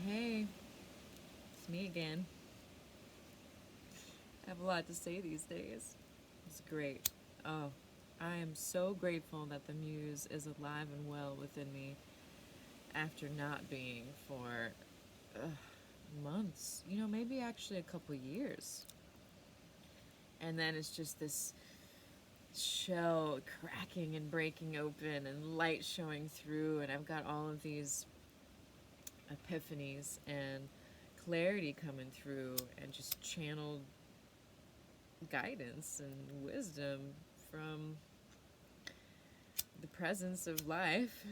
Hey, it's me again. I have a lot to say these days. It's great. Oh, I am so grateful that the muse is alive and well within me after not being for months. Maybe actually a couple years. And then it's just this shell cracking and breaking open and light showing through, and I've got all of these epiphanies and clarity coming through and just channeled guidance and wisdom from the presence of life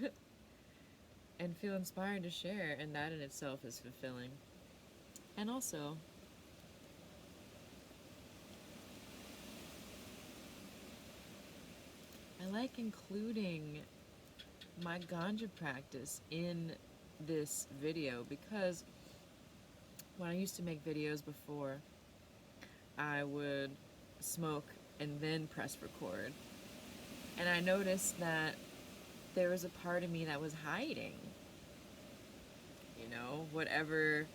and feel inspired to share, and that in itself is fulfilling. And also, I like including my ganja practice in this video because when I used to make videos before, I would smoke and then press record. And I noticed that there was a part of me that was hiding, whatever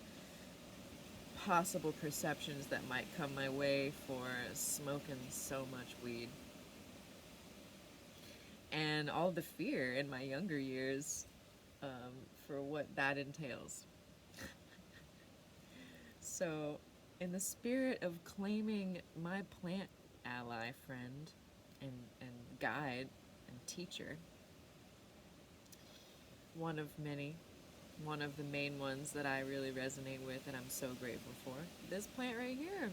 possible perceptions that might come my way for smoking so much weed. And all the fear in my younger years for what that entails. So, in the spirit of claiming my plant ally, friend, and guide and teacher, one of many, one of the main ones that I really resonate with and I'm so grateful for, this plant right here.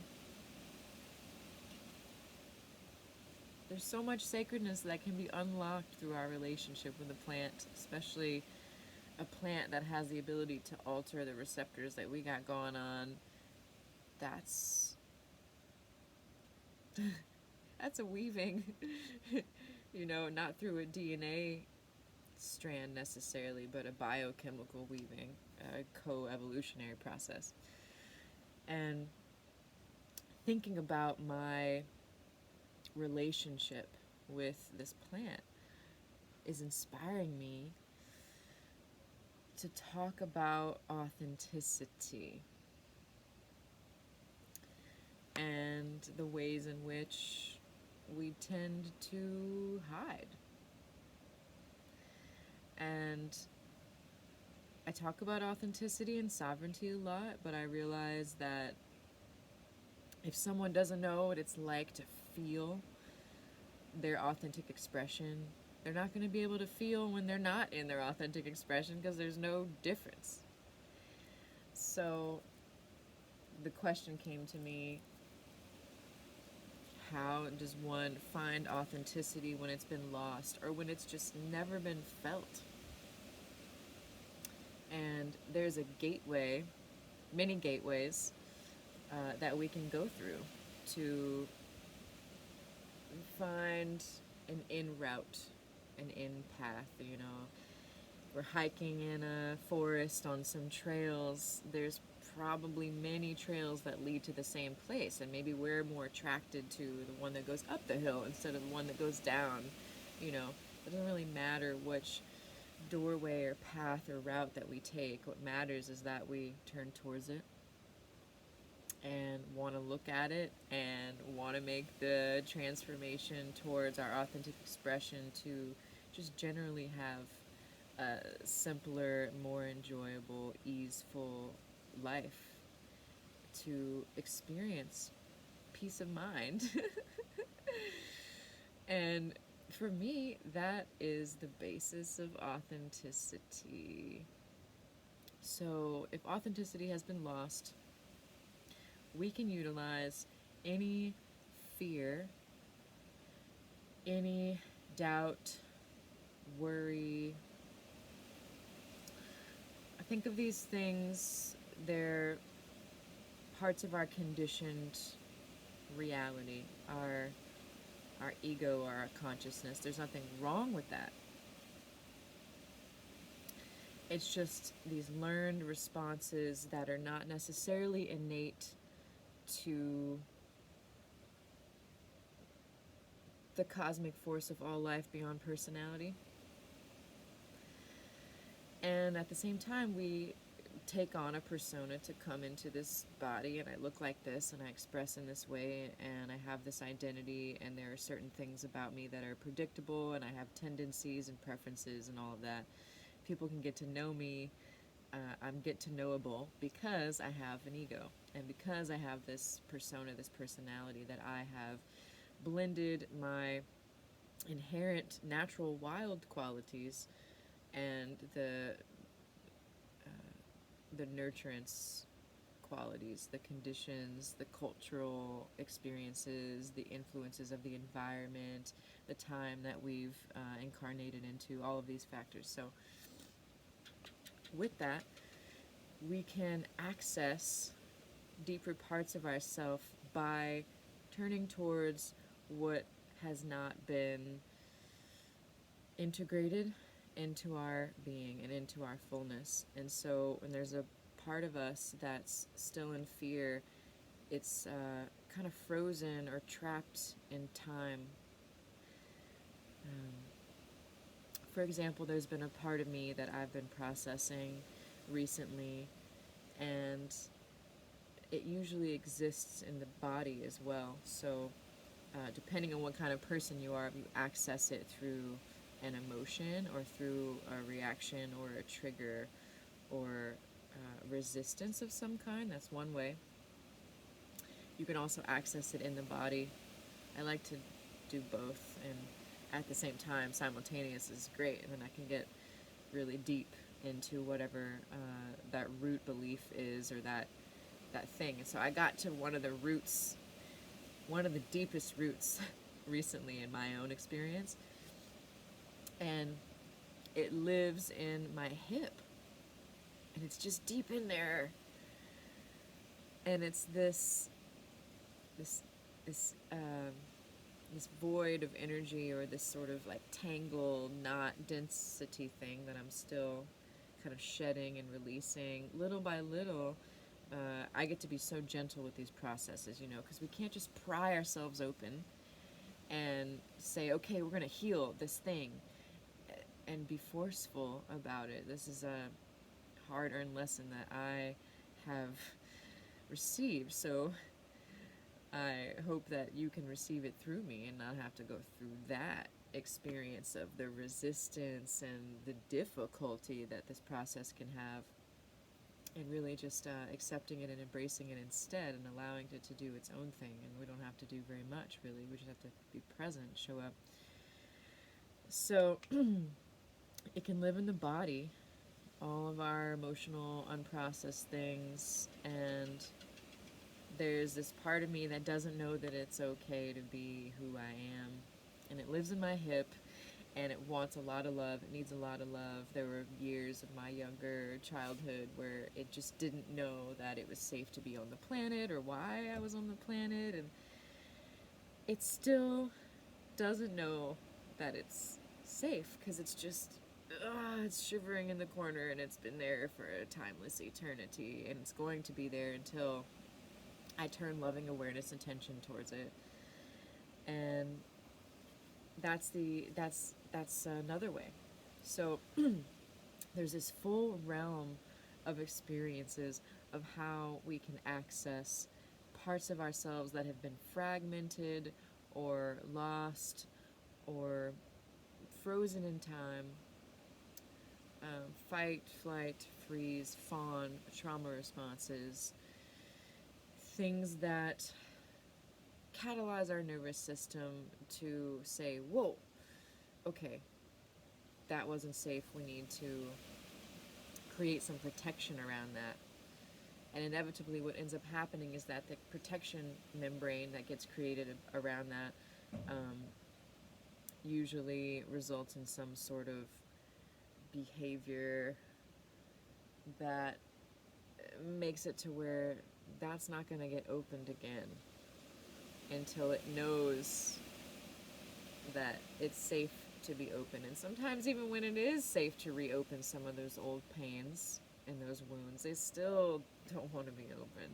There's so much sacredness that can be unlocked through our relationship with a plant, especially a plant that has the ability to alter the receptors that we got going on. That's that's a weaving, not through a DNA strand necessarily, but a biochemical weaving, a co-evolutionary process. And thinking about my relationship with this plant is inspiring me to talk about authenticity and the ways in which we tend to hide. And I talk about authenticity and sovereignty a lot, but I realize that if someone doesn't know what it's like to feel their authentic expression, they're not going to be able to feel when they're not in their authentic expression because there's no difference. So the question came to me, how does one find authenticity when it's been lost or when it's just never been felt? And there's a gateway, many gateways, that we can go through to find an in route, an in path. We're hiking in a forest on some trails. There's probably many trails that lead to the same place, and maybe we're more attracted to the one that goes up the hill instead of the one that goes down. It doesn't really matter which doorway or path or route that we take. What matters is that we turn towards it and want to look at it and want to make the transformation towards our authentic expression to just generally have a simpler, more enjoyable, easeful life, to experience peace of mind. And for me, that is the basis of authenticity. So if authenticity has been lost, we can utilize any fear, any doubt, worry. I think of these things, they're parts of our conditioned reality, our ego, our consciousness. There's nothing wrong with that. It's just these learned responses that are not necessarily innate to the cosmic force of all life beyond personality. And at the same time, we take on a persona to come into this body, and I look like this and I express in this way and I have this identity, and there are certain things about me that are predictable, and I have tendencies and preferences and all of that. People can get to know me. I'm get to knowable because I have an ego, and because I have this persona, this personality, that I have blended my inherent natural wild qualities and the nurturance qualities, the conditions, the cultural experiences, the influences of the environment, the time that we've incarnated into, all of these factors. So, with that, we can access deeper parts of ourself by turning towards what has not been integrated into our being and into our fullness. And so when there's a part of us that's still in fear, it's kind of frozen or trapped in time. For example, there's been a part of me that I've been processing recently, and it usually exists in the body as well. So depending on what kind of person you are, you access it through an emotion or through a reaction or a trigger or resistance of some kind. That's one way. You can also access it in the body. I like to do both, and at the same time, simultaneous is great, and then I can get really deep into whatever that root belief is, or that thing. And so I got to one of the roots, one of the deepest roots recently in my own experience, and it lives in my hip, and it's just deep in there, and it's this void of energy, or this sort of like tangled knot density thing that I'm still kind of shedding and releasing little by little. I get to be so gentle with these processes, because we can't just pry ourselves open and say, okay, we're going to heal this thing and be forceful about it. This is a hard-earned lesson that I have received, so I hope that you can receive it through me and not have to go through that experience of the resistance and the difficulty that this process can have, and really just accepting it and embracing it instead, and allowing it to do its own thing. And we don't have to do very much, really. We just have to be present, show up. So it can live in the body, all of our emotional, unprocessed things, and there's this part of me that doesn't know that it's okay to be who I am, and it lives in my hip, and it wants a lot of love. It needs a lot of love. There were years of my younger childhood where it just didn't know that it was safe to be on the planet, or why I was on the planet, and it still doesn't know that it's safe, because it's just it's shivering in the corner, and it's been there for a timeless eternity, and it's going to be there until I turn loving awareness attention towards it. And that's another way. So there's this full realm of experiences of how we can access parts of ourselves that have been fragmented or lost or frozen in time. Fight, flight, freeze, fawn, trauma responses, things that catalyze our nervous system to say, whoa, okay, that wasn't safe. We need to create some protection around that. And inevitably what ends up happening is that the protection membrane that gets created around that usually results in some sort of behavior that makes it to where that's not going to get opened again until it knows that it's safe to be open. And sometimes even when it is safe to reopen some of those old pains and those wounds, they still don't want to be open.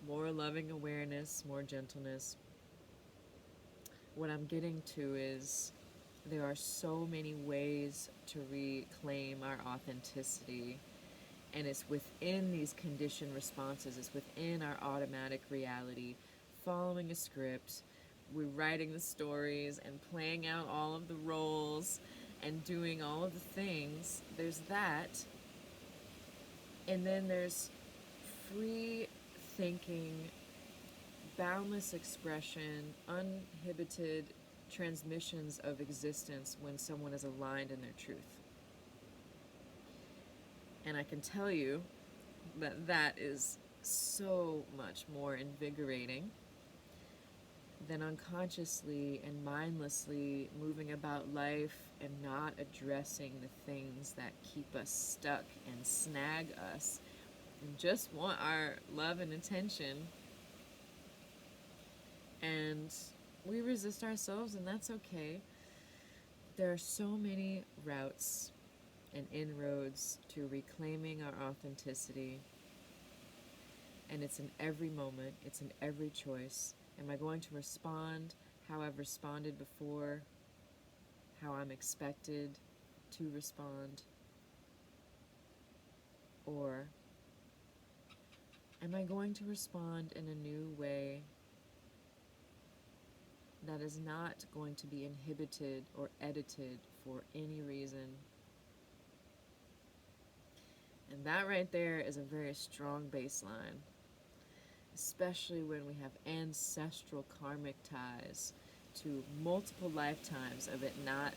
More loving awareness, more gentleness. What I'm getting to is there are so many ways to reclaim our authenticity And it's within these conditioned responses, it's within our automatic reality, following a script. We're writing the stories and playing out all of the roles and doing all of the things. There's that. And then there's free thinking, boundless expression, uninhibited transmissions of existence when someone is aligned in their truth. And I can tell you that that is so much more invigorating than unconsciously and mindlessly moving about life and not addressing the things that keep us stuck and snag us and just want our love and attention. And we resist ourselves, and that's okay. There are so many routes and inroads to reclaiming our authenticity. And it's in every moment, it's in every choice. Am I going to respond how I've responded before, how I'm expected to respond? Or am I going to respond in a new way that is not going to be inhibited or edited for any reason? And that right there is a very strong baseline, especially when we have ancestral karmic ties to multiple lifetimes of it not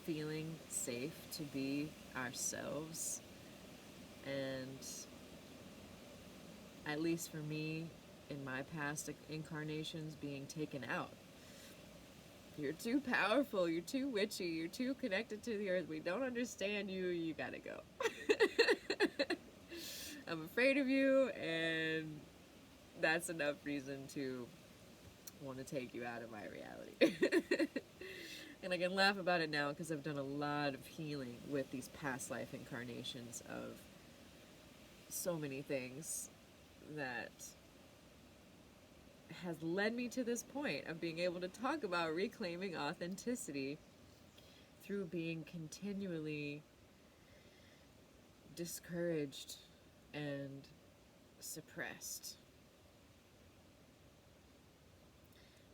feeling safe to be ourselves. And at least for me, in my past incarnations, being taken out. You're too powerful, you're too witchy, you're too connected to the earth, we don't understand you, you gotta go. I'm afraid of you, and that's enough reason to want to take you out of my reality. And I can laugh about it now because I've done a lot of healing with these past life incarnations of so many things that has led me to this point of being able to talk about reclaiming authenticity through being continually discouraged and suppressed.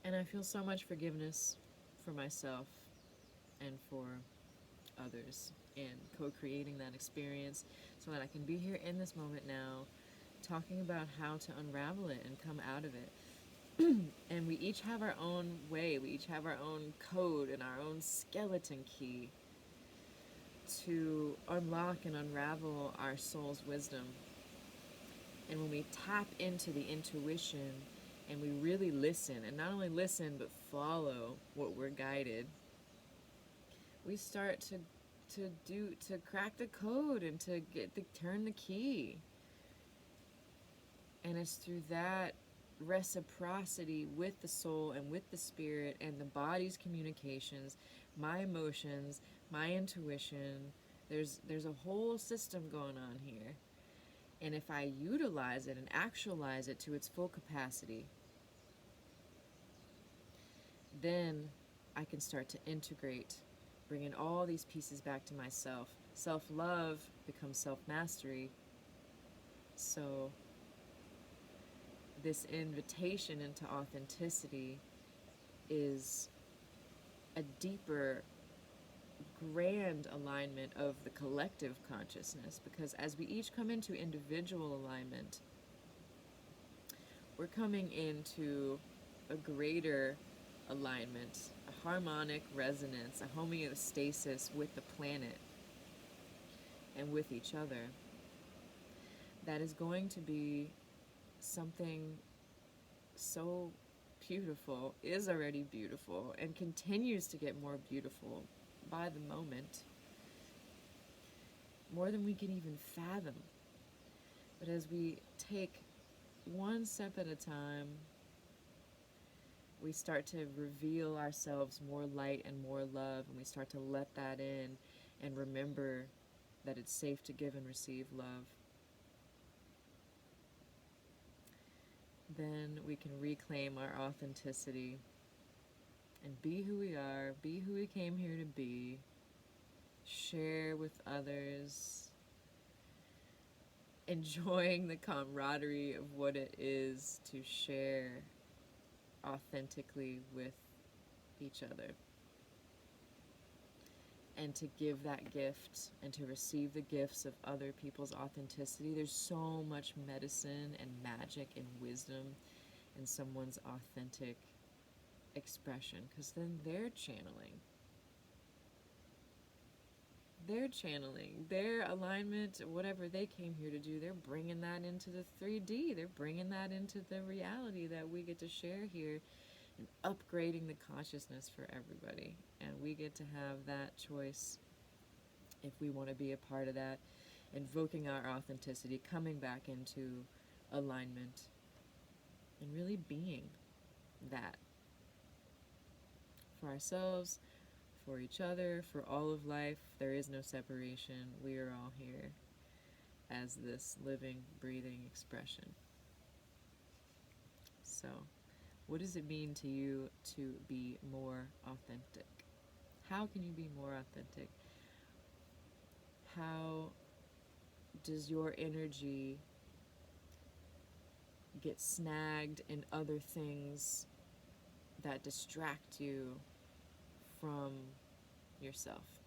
And I feel so much forgiveness for myself and for others in co-creating that experience so that I can be here in this moment now talking about how to unravel it and come out of it. And we each have our own way, we each have our own code and our own skeleton key to unlock and unravel our soul's wisdom. And when we tap into the intuition and we really listen, and not only listen but follow what we're guided, we start to crack the code and to turn the key. And it's through that reciprocity with the soul and with the spirit and the body's communications, my emotions, my intuition. There's a whole system going on here. And if I utilize it and actualize it to its full capacity, then I can start to integrate, bringing all these pieces back to myself. Self-love becomes self-mastery. So this invitation into authenticity is a deeper, grand alignment of the collective consciousness, because as we each come into individual alignment, we're coming into a greater alignment, a harmonic resonance, a homeostasis with the planet and with each other that is going to be something so beautiful, is already beautiful, and continues to get more beautiful by the moment, more than we can even fathom. But as we take one step at a time, we start to reveal ourselves more light and more love, and we start to let that in and remember that it's safe to give and receive love. Then we can reclaim our authenticity and be who we are, be who we came here to be, share with others, enjoying the camaraderie of what it is to share authentically with each other, and to give that gift and to receive the gifts of other people's authenticity. There's so much medicine and magic and wisdom in someone's authentic expression, because then they're channeling their alignment, whatever they came here to do. They're bringing that into the 3D. They're bringing that into the reality that we get to share here, and upgrading the consciousness for everybody. And we get to have that choice if we want to be a part of that, invoking our authenticity, coming back into alignment, and really being that for ourselves, for each other, for all of life. There is no separation. We are all here as this living, breathing expression. So, what does it mean to you to be more authentic? How can you be more authentic? How does your energy get snagged in other things that distract you from yourself?